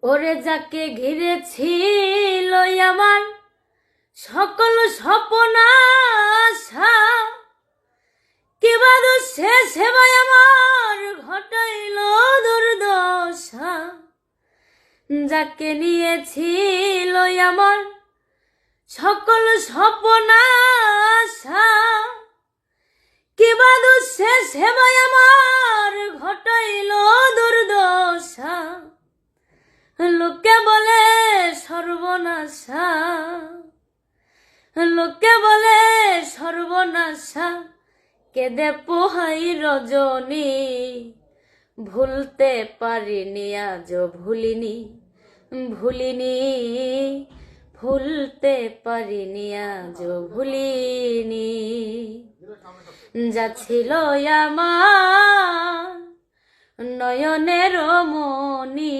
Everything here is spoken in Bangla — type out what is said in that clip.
ওরে যাকে ঘিরেছিল আমার সকল স্বপ্ন আশা, কিবা সে সেবায় আমার ঘটাইল দুর্দশা। যাকে নিয়েছিল আমার সকল স্বপ্ন আশা, কিবা সে সেবায় আমার ঘটাইল দুর্দশা। লোকে বলে সর্বনাশা, লোকে বলে সর্বনাশা, কেঁদে পোহাই রজনী। ভুলতে পারিনি আজও ভুলিনি, ভুলিনি, ভুলতে পারিনি আজও ভুলিনি। যা ছিল আমার নয়নের মনি।